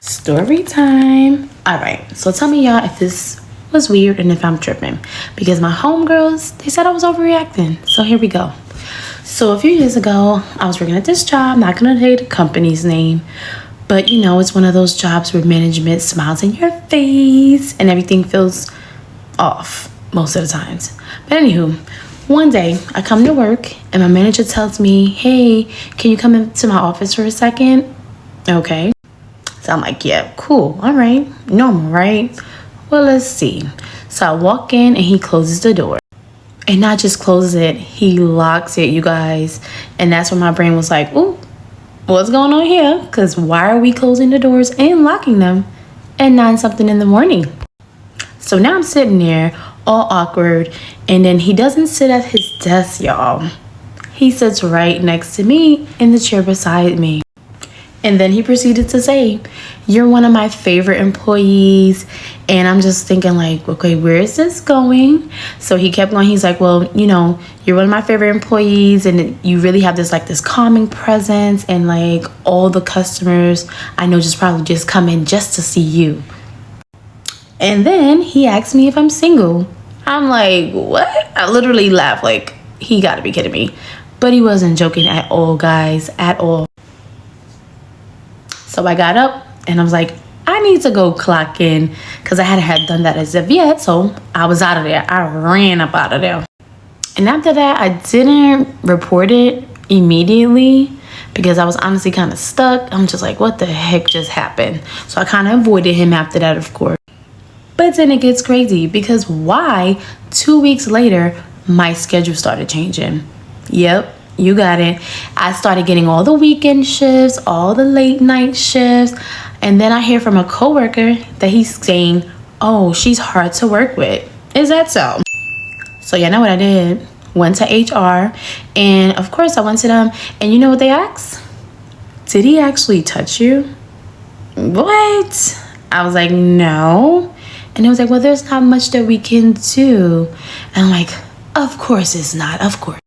Story time. All right, so tell me y'all if this was weird and if I'm tripping, because my homegirls, they said I was overreacting. So here we go. So a few years ago, I was working at this job, not gonna tell you the company's name, but you know, it's one of those jobs where management smiles in your face and everything feels off most of the times. But anywho, one day I come to work and my manager tells me, hey, can you come into my office for a second? Okay. So I'm like, yeah, cool. All right. Normal, right? Well, let's see. So I walk in and he closes the door. And not just closes it, he locks it, you guys. And that's when my brain was like, ooh, what's going on here? Because why are we closing the doors and locking them at 9 something in the morning? So now I'm sitting there all awkward. And then he doesn't sit at his desk, y'all. He sits right next to me in the chair beside me. And then he proceeded to say, you're one of my favorite employees. And I'm just thinking like, okay, where is this going? So he kept going. He's like, well, you know, you're one of my favorite employees and you really have this calming presence. And like all the customers I know just probably just come in just to see you. And then he asked me if I'm single. I'm like, what? I literally laughed like, he gotta be kidding me. But he wasn't joking at all, guys, at all. So I got up and I was like, I need to go clock in because I hadn't had done that as of yet. So I was out of there. I ran up out of there. And after that, I didn't report it immediately because I was honestly kind of stuck. I'm just like, what the heck just happened? So I kind of avoided him after that, of course. But then it gets crazy because why 2 weeks later, my schedule started changing. Yep. You got it. I started getting all the weekend shifts, all the late night shifts. And then I hear from a coworker that he's saying, oh, she's hard to work with. Is that so? So you know what I did? Went to HR. And of course I went to them. And you know what they asked? Did he actually touch you? What? I was like, no. And it was like, well, there's not much that we can do. And I'm like, of course it's not. Of course.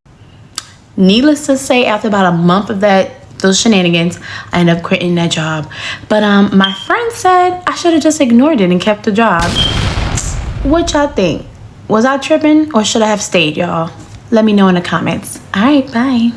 Needless to say, after about a month of those shenanigans, I ended up quitting that job. But my friend said I should have just ignored it and kept the job. What y'all think? Was I tripping or should I have stayed, y'all? Let me know in the comments. All right, bye.